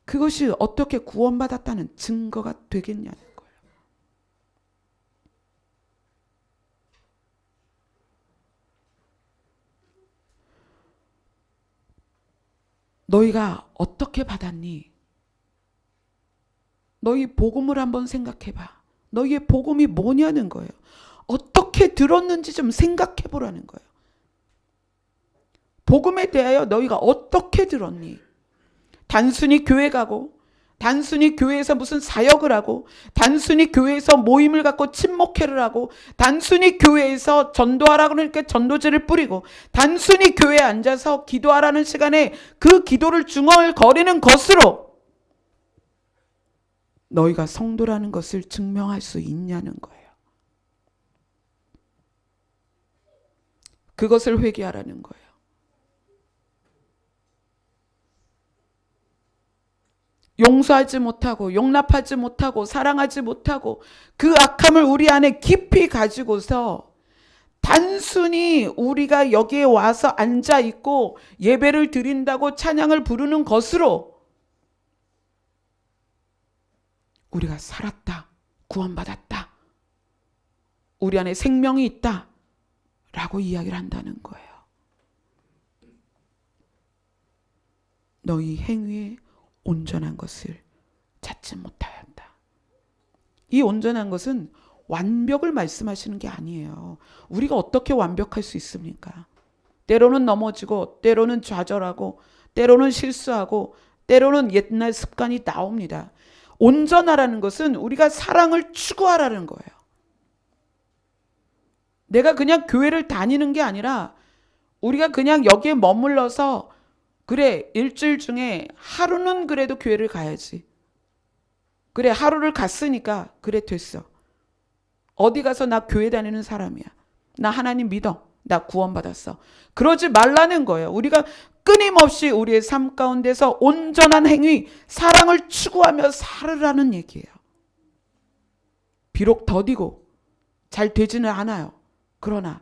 그것이 어떻게 구원받았다는 증거가 되겠냐는 거예요. 너희가 어떻게 받았니? 너희 복음을 한번 생각해봐. 너희의 복음이 뭐냐는 거예요. 어떻게 들었는지 좀 생각해 보라는 거예요. 복음에 대하여 너희가 어떻게 들었니? 단순히 교회 가고, 단순히 교회에서 무슨 사역을 하고, 단순히 교회에서 모임을 갖고 친목회를 하고, 단순히 교회에서 전도하라 그러니까 전도제를 뿌리고, 단순히 교회에 앉아서 기도하라는 시간에 그 기도를 중얼거리는 것으로 너희가 성도라는 것을 증명할 수 있냐는 거예요. 그것을 회개하라는 거예요. 용서하지 못하고 용납하지 못하고 사랑하지 못하고 그 악함을 우리 안에 깊이 가지고서 단순히 우리가 여기에 와서 앉아 있고 예배를 드린다고 찬양을 부르는 것으로 우리가 살았다, 구원받았다, 우리 안에 생명이 있다 라고 이야기를 한다는 거예요. 너희 행위에 온전한 것을 찾지 못하였다. 이 온전한 것은 완벽을 말씀하시는 게 아니에요. 우리가 어떻게 완벽할 수 있습니까? 때로는 넘어지고, 때로는 좌절하고, 때로는 실수하고, 때로는 옛날 습관이 나옵니다. 온전하라는 것은 우리가 사랑을 추구하라는 거예요. 내가 그냥 교회를 다니는 게 아니라 우리가 그냥 여기에 머물러서 그래, 일주일 중에 하루는 그래도 교회를 가야지. 그래, 하루를 갔으니까 그래, 됐어. 어디 가서 나 교회 다니는 사람이야. 나 하나님 믿어. 나 구원받았어. 그러지 말라는 거예요. 우리가 끊임없이 우리의 삶 가운데서 온전한 행위, 사랑을 추구하며 살으라는 얘기예요. 비록 더디고 잘 되지는 않아요. 그러나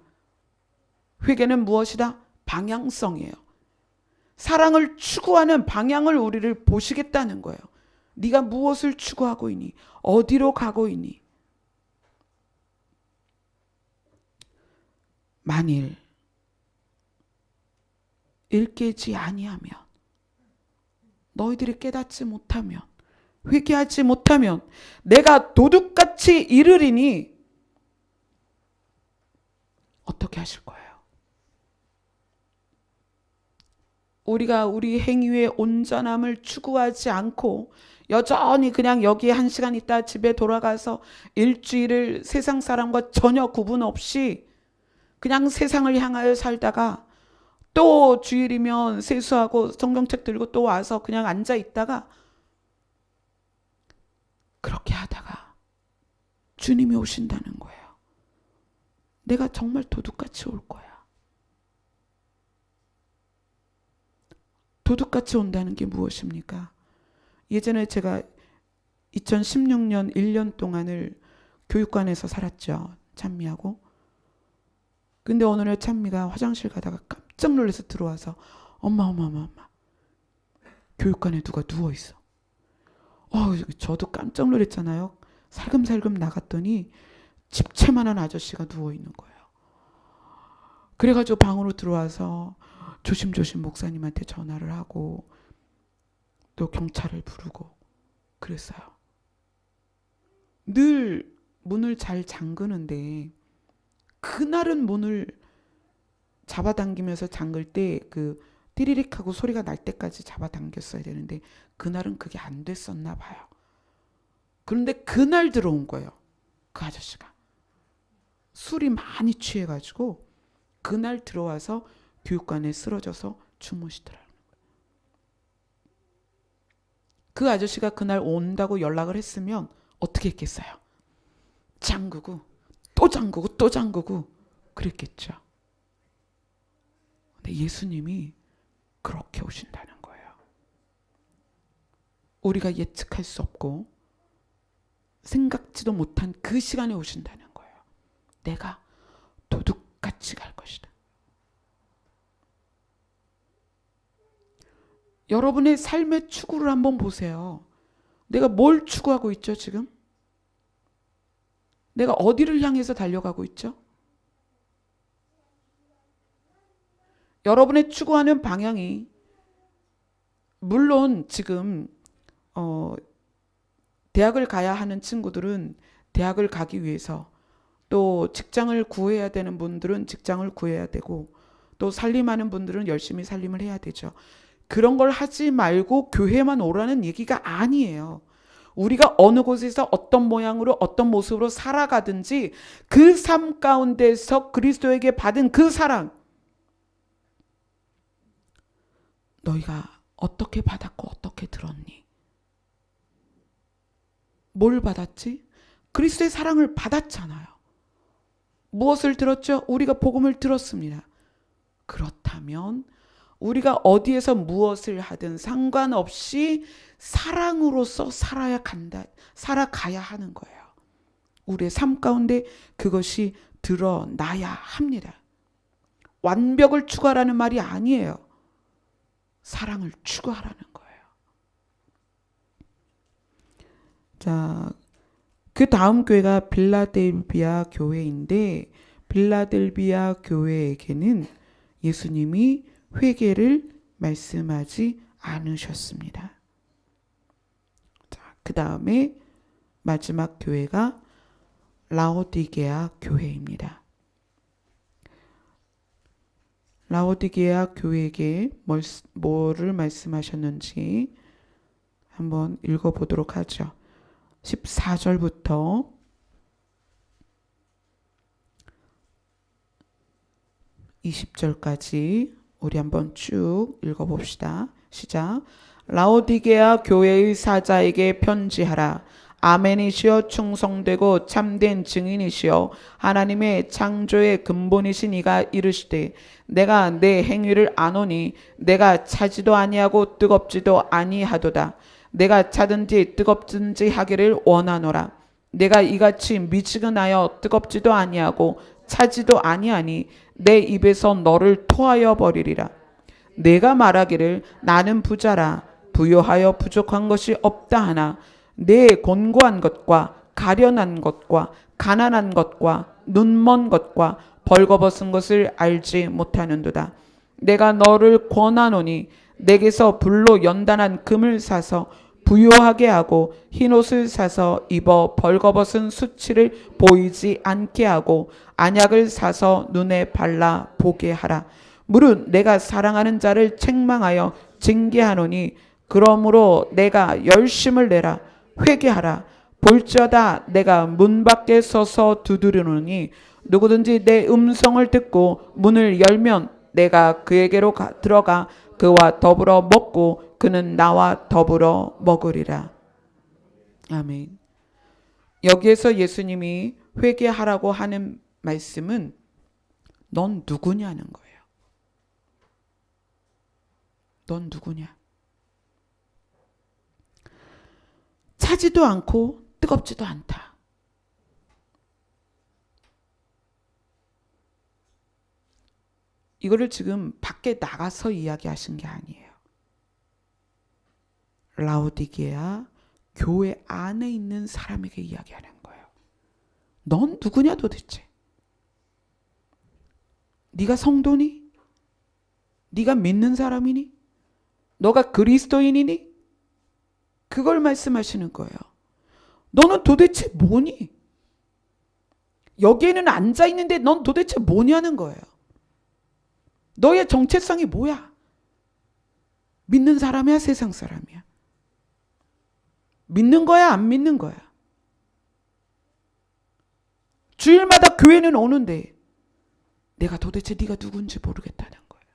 회개는 무엇이다? 방향성이에요. 사랑을 추구하는 방향을 우리를 보시겠다는 거예요. 네가 무엇을 추구하고 있니? 어디로 가고 있니? 만일 일깨지 아니하면, 너희들이 깨닫지 못하면, 회개하지 못하면 내가 도둑같이 이르리니 어떻게 하실 거예요? 우리가 우리 행위의 온전함을 추구하지 않고 여전히 그냥 여기에 1시간 있다 집에 돌아가서 일주일을 세상 사람과 전혀 구분 없이 그냥 세상을 향하여 살다가 또 주일이면 세수하고 성경책 들고 또 와서 그냥 앉아 있다가 그렇게 하다가 주님이 오신다는 거예요. 내가 정말 도둑같이 올 거야. 도둑같이 온다는 게 무엇입니까? 예전에 제가 2016년 1년 동안을 교육관에서 살았죠. 찬미하고. 근데 오늘의 찬미가 화장실 가다가 깜짝 놀라서 들어와서 엄마 교육관에 누가 누워있어. 저도 깜짝 놀랐잖아요. 살금살금 나갔더니 집채만한 아저씨가 누워있는 거예요. 그래가지고 방으로 들어와서 조심조심 목사님한테 전화를 하고 또 경찰을 부르고 그랬어요. 늘 문을 잘 잠그는데 그날은 문을 잡아당기면서 잠글 때 그 띠리릭 하고 소리가 날 때까지 잡아당겼어야 되는데 그날은 그게 안 됐었나 봐요. 그런데 그날 들어온 거예요. 그 아저씨가. 술이 많이 취해가지고 그날 들어와서 교육관에 쓰러져서 주무시더라고요. 그 아저씨가 그날 온다고 연락을 했으면 어떻게 했겠어요? 잠그고 또 잠그고 또 잠그고 그랬겠죠. 근데 예수님이 그렇게 오신다는 거예요. 우리가 예측할 수 없고 생각지도 못한 그 시간에 오신다는 거예요. 내가 도둑같이 갈 것이다. 여러분의 삶의 추구를 한번 보세요. 내가 뭘 추구하고 있죠, 지금? 내가 어디를 향해서 달려가고 있죠? 여러분의 추구하는 방향이 물론 지금 대학을 가야 하는 친구들은 대학을 가기 위해서, 또 직장을 구해야 되는 분들은 직장을 구해야 되고, 또 살림하는 분들은 열심히 살림을 해야 되죠. 그런 걸 하지 말고 교회만 오라는 얘기가 아니에요. 우리가 어느 곳에서 어떤 모양으로 어떤 모습으로 살아가든지 그 삶 가운데서 그리스도에게 받은 그 사랑, 너희가 어떻게 받았고 어떻게 들었니? 뭘 받았지? 그리스도의 사랑을 받았잖아요. 무엇을 들었죠? 우리가 복음을 들었습니다. 그렇다면 우리가 어디에서 무엇을 하든 상관없이 사랑으로서 살아가야 하는 거예요. 우리의 삶 가운데 그것이 드러나야 합니다. 완벽을 추구하라는 말이 아니에요. 사랑을 추구하라는 거예요. 자, 그 다음 교회가 빌라델비아 교회인데 빌라델비아 교회에게는 예수님이 회개를 말씀하지 않으셨습니다. 자, 그 다음에 마지막 교회가 라오디게아 교회입니다. 라오디게아 교회에게 뭐를 말씀하셨는지 한번 읽어보도록 하죠. 14절부터 20절까지 우리 한번 쭉 읽어봅시다. 시작. 라오디게아 교회의 사자에게 편지하라. 아멘이시여 충성되고 참된 증인이시여 하나님의 창조의 근본이신 이가 이르시되 내가 내 행위를 아노니 내가 차지도 아니하고 뜨겁지도 아니하도다. 내가 차든지 뜨겁든지 하기를 원하노라. 내가 이같이 미지근하여 뜨겁지도 아니하고 차지도 아니하니 내 입에서 너를 토하여 버리리라. 내가 말하기를 나는 부자라 부요하여 부족한 것이 없다 하나 내 곤고한 것과 가련한 것과 가난한 것과 눈먼 것과 벌거벗은 것을 알지 못하는도다. 내가 너를 권하노니 내게서 불로 연단한 금을 사서 부요하게 하고 흰옷을 사서 입어 벌거벗은 수치를 보이지 않게 하고 안약을 사서 눈에 발라 보게 하라. 무릇 내가 사랑하는 자를 책망하여 징계하노니 그러므로 내가 열심을 내라. 회개하라. 볼지어다 내가 문 밖에 서서 두드리노니 누구든지 내 음성을 듣고 문을 열면 내가 그에게로 들어가 그와 더불어 먹고 그는 나와 더불어 먹으리라. 아멘. 여기에서 예수님이 회개하라고 하는 말씀은 넌 누구냐는 거예요. 넌 누구냐? 차지도 않고 뜨겁지도 않다. 이거를 지금 밖에 나가서 이야기하신 게 아니에요. 라오디게아 교회 안에 있는 사람에게 이야기하는 거예요. 넌 누구냐 도대체? 네가 성도니? 네가 믿는 사람이니? 너가 그리스도인이니? 그걸 말씀하시는 거예요. 너는 도대체 뭐니? 여기에는 앉아있는데 넌 도대체 뭐냐는 거예요. 너의 정체성이 뭐야? 믿는 사람이야? 세상 사람이야? 믿는 거야? 안 믿는 거야? 주일마다 교회는 오는데 내가 도대체 네가 누군지 모르겠다는 거예요.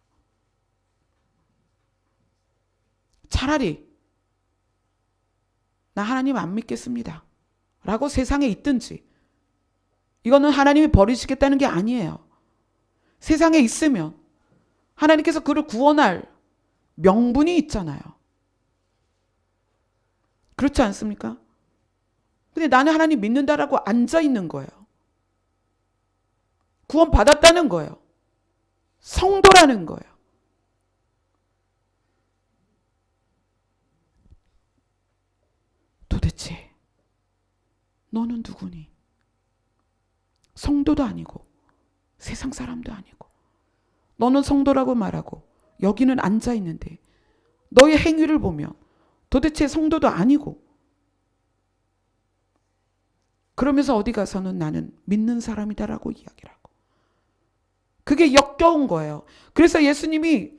차라리 나 하나님 안 믿겠습니다 라고 세상에 있든지, 이거는 하나님이 버리시겠다는 게 아니에요. 세상에 있으면 하나님께서 그를 구원할 명분이 있잖아요. 그렇지 않습니까? 근데 나는 하나님 믿는다라고 앉아있는 거예요. 구원 받았다는 거예요. 성도라는 거예요. 도대체 너는 누구니? 성도도 아니고 세상 사람도 아니고 너는 성도라고 말하고 여기는 앉아있는데 너의 행위를 보면 도대체 성도도 아니고, 그러면서 어디 가서는 나는 믿는 사람이다라고 이야기를 하고, 그게 역겨운 거예요. 그래서 예수님이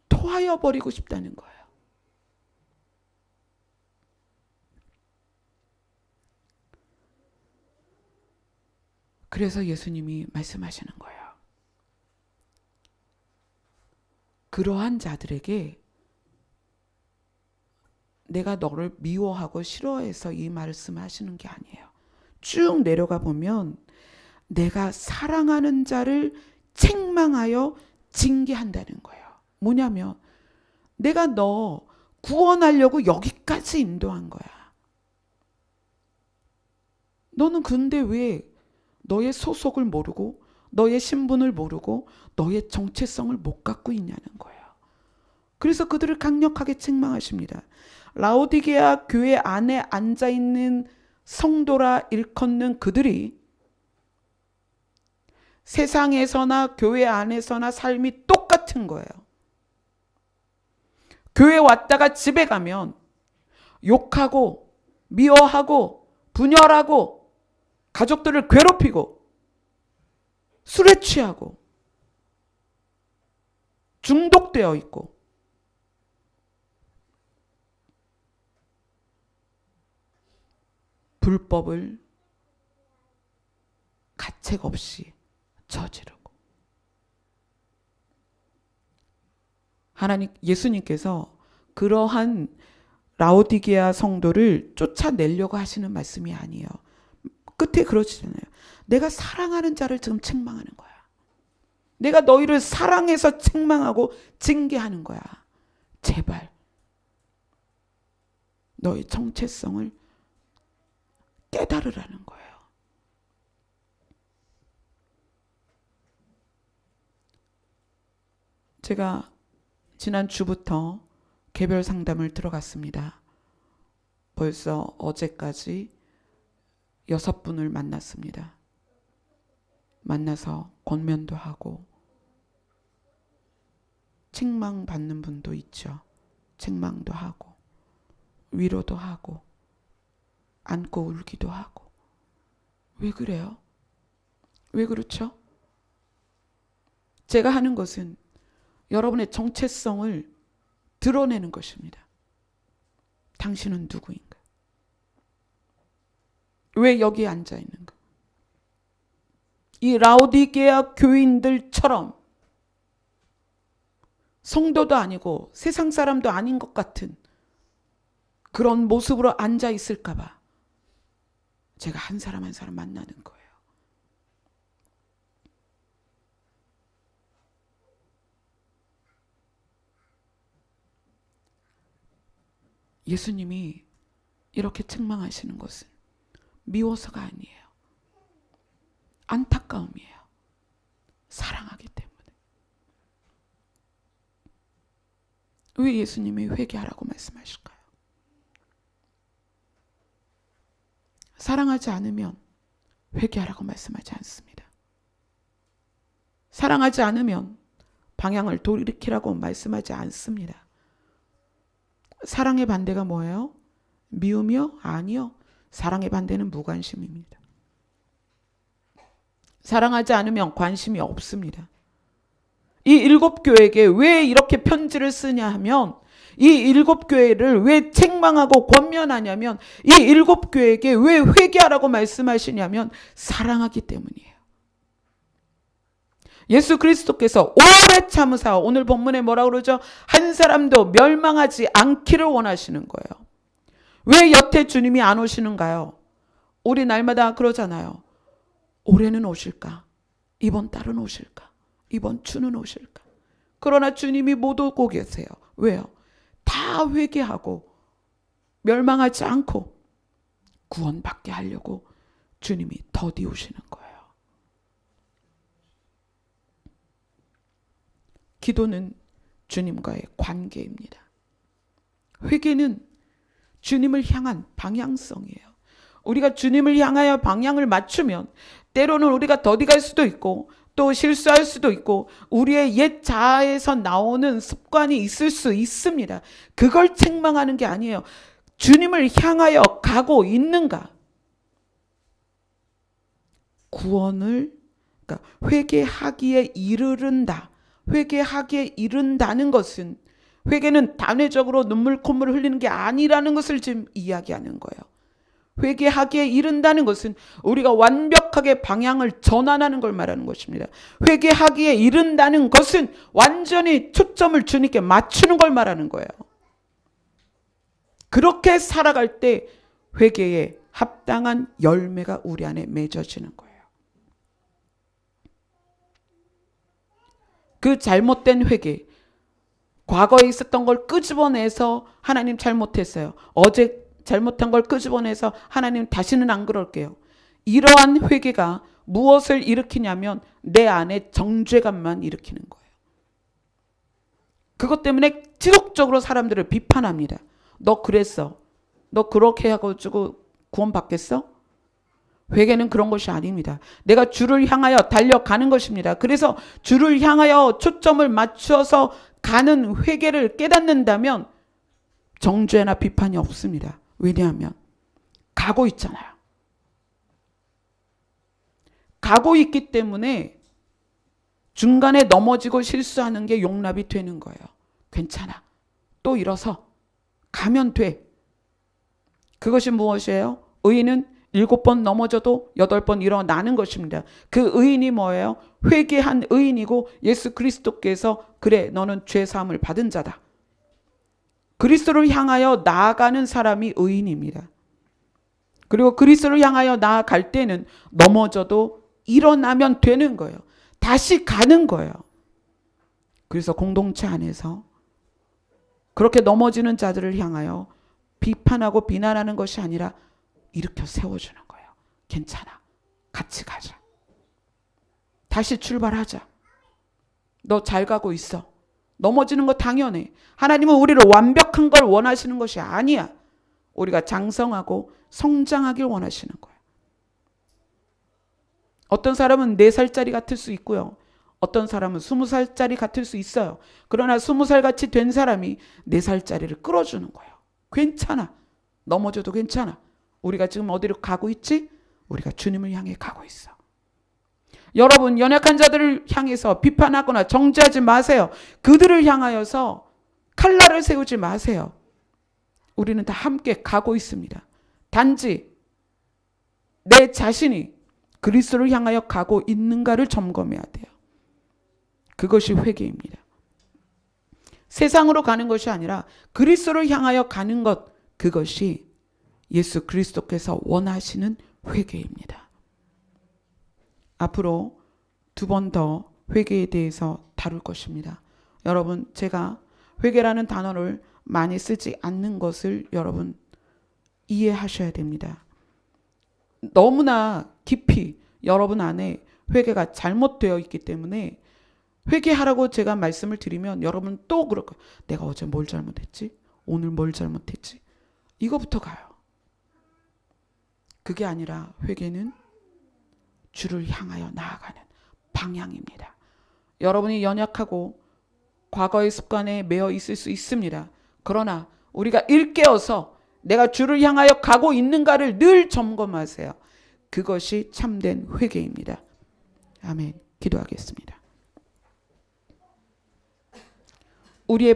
토하여 버리고 싶다는 거예요. 그래서 예수님이 말씀하시는 거예요. 그러한 자들에게 내가 너를 미워하고 싫어해서 이 말씀하시는 게 아니에요. 쭉 내려가 보면 내가 사랑하는 자를 책망하여 징계한다는 거예요. 뭐냐면 내가 너 구원하려고 여기까지 인도한 거야. 너는 근데 왜 너의 소속을 모르고 너의 신분을 모르고 너의 정체성을 못 갖고 있냐는 거예요. 그래서 그들을 강력하게 책망하십니다. 라오디게아 교회 안에 앉아있는 성도라 일컫는 그들이 세상에서나 교회 안에서나 삶이 똑같은 거예요. 교회 왔다가 집에 가면 욕하고 미워하고 분열하고 가족들을 괴롭히고 술에 취하고 중독되어 있고 불법을 가책 없이 저지르고 예수님께서 그러한 라오디게아 성도를 쫓아내려고 하시는 말씀이 아니에요. 끝에 그러시잖아요. 내가 사랑하는 자를 지금 책망하는 거야. 내가 너희를 사랑해서 책망하고 징계하는 거야. 제발 너희 정체성을 깨달으라는 거예요. 제가 지난 주부터 개별 상담을 들어갔습니다. 벌써 어제까지 6분을 만났습니다. 만나서 권면도 하고 책망받는 분도 있죠. 책망도 하고 위로도 하고 안고 울기도 하고. 왜 그래요? 왜 그렇죠? 제가 하는 것은 여러분의 정체성을 드러내는 것입니다. 당신은 누구인가? 왜 여기 앉아 있는가? 이 라오디게아 교인들처럼 성도도 아니고 세상 사람도 아닌 것 같은 그런 모습으로 앉아 있을까 봐 제가 한 사람 한 사람 만나는 거예요. 예수님이 이렇게 책망하시는 것은 미워서가 아니에요. 안타까움이에요. 사랑하기 때문에. 왜 예수님이 회개하라고 말씀하실까요? 사랑하지 않으면 회개하라고 말씀하지 않습니다. 사랑하지 않으면 방향을 돌이키라고 말씀하지 않습니다. 사랑의 반대가 뭐예요? 미우며? 아니요. 사랑의 반대는 무관심입니다. 사랑하지 않으면 관심이 없습니다. 이 7교회에게 왜 이렇게 편지를 쓰냐 하면 이 7교회를 왜 책망하고 권면하냐면 이 7교회에게 왜 회개하라고 말씀하시냐면 사랑하기 때문이에요. 예수 그리스도께서 오래 참으사 오늘 본문에 뭐라고 그러죠? 한 사람도 멸망하지 않기를 원하시는 거예요. 왜 여태 주님이 안 오시는가요? 우리 날마다 그러잖아요. 올해는 오실까? 이번 달은 오실까? 이번 주는 오실까? 그러나 주님이 못 오고 계세요. 왜요? 다 회개하고 멸망하지 않고 구원받게 하려고 주님이 더디 오시는 거예요. 기도는 주님과의 관계입니다. 회개는 주님을 향한 방향성이에요. 우리가 주님을 향하여 방향을 맞추면 때로는 우리가 더디갈 수도 있고 또 실수할 수도 있고 우리의 옛 자아에서 나오는 습관이 있을 수 있습니다. 그걸 책망하는 게 아니에요. 주님을 향하여 가고 있는가? 구원을 그러니까 회개하기에 이르른다. 회개하기에 이른다는 것은 회개는 단회적으로 눈물 콧물을 흘리는 게 아니라는 것을 지금 이야기하는 거예요. 회개하기에 이른다는 것은 우리가 완벽하게 방향을 전환하는 걸 말하는 것입니다. 회개하기에 이른다는 것은 완전히 초점을 주님께 맞추는 걸 말하는 거예요. 그렇게 살아갈 때 회개에 합당한 열매가 우리 안에 맺어지는 거예요. 그 잘못된 회개, 과거에 있었던 걸 끄집어내서 하나님 잘못했어요. 어제 잘못한 걸 끄집어내서 하나님 다시는 안 그럴게요. 이러한 회개가 무엇을 일으키냐면 내 안에 정죄감만 일으키는 거예요. 그것 때문에 지속적으로 사람들을 비판합니다. 너 그랬어. 너 그렇게 해가지고 구원 받겠어? 회개는 그런 것이 아닙니다. 내가 주를 향하여 달려가는 것입니다. 그래서 주를 향하여 초점을 맞추어서 가는 회개를 깨닫는다면 정죄나 비판이 없습니다. 왜냐하면 가고 있잖아요. 가고 있기 때문에 중간에 넘어지고 실수하는 게 용납이 되는 거예요. 괜찮아. 또 일어서 가면 돼. 그것이 무엇이에요? 의인은 7번 넘어져도 8번 일어나는 것입니다. 그 의인이 뭐예요? 회개한 의인이고 예수 그리스도께서 그래 너는 죄사함을 받은 자다. 그리스도를 향하여 나아가는 사람이 의인입니다. 그리고 그리스도를 향하여 나아갈 때는 넘어져도 일어나면 되는 거예요. 다시 가는 거예요. 그래서 공동체 안에서 그렇게 넘어지는 자들을 향하여 비판하고 비난하는 것이 아니라 일으켜 세워주는 거예요. 괜찮아. 같이 가자. 다시 출발하자. 너 잘 가고 있어. 넘어지는 거 당연해. 하나님은 우리를 완벽한 걸 원하시는 것이 아니야. 우리가 장성하고 성장하길 원하시는 거예요. 어떤 사람은 4살짜리 같을 수 있고요. 어떤 사람은 20살짜리 같을 수 있어요. 그러나 20살 같이 된 사람이 4살짜리를 끌어주는 거예요. 괜찮아. 넘어져도 괜찮아. 우리가 지금 어디로 가고 있지? 우리가 주님을 향해 가고 있어. 여러분, 연약한 자들을 향해서 비판하거나 정죄하지 마세요. 그들을 향하여서 칼날을 세우지 마세요. 우리는 다 함께 가고 있습니다. 단지 내 자신이 그리스도를 향하여 가고 있는가를 점검해야 돼요. 그것이 회개입니다. 세상으로 가는 것이 아니라 그리스도를 향하여 가는 것, 그것이 예수 그리스도께서 원하시는 회개입니다. 앞으로 2번 더 회개에 대해서 다룰 것입니다. 여러분, 제가 회개라는 단어를 많이 쓰지 않는 것을 여러분 이해하셔야 됩니다. 너무나 깊이 여러분 안에 회개가 잘못되어 있기 때문에 회개하라고 제가 말씀을 드리면 여러분 또 그럴 거예요. 내가 어제 뭘 잘못했지? 오늘 뭘 잘못했지? 이거부터 가요. 그게 아니라 회개는 주를 향하여 나아가는 방향입니다. 여러분이 연약하고 과거의 습관에 매여 있을 수 있습니다. 그러나 우리가 일깨어서 내가 주를 향하여 가고 있는가를 늘 점검하세요. 그것이 참된 회개입니다. 아멘. 기도하겠습니다. 우리의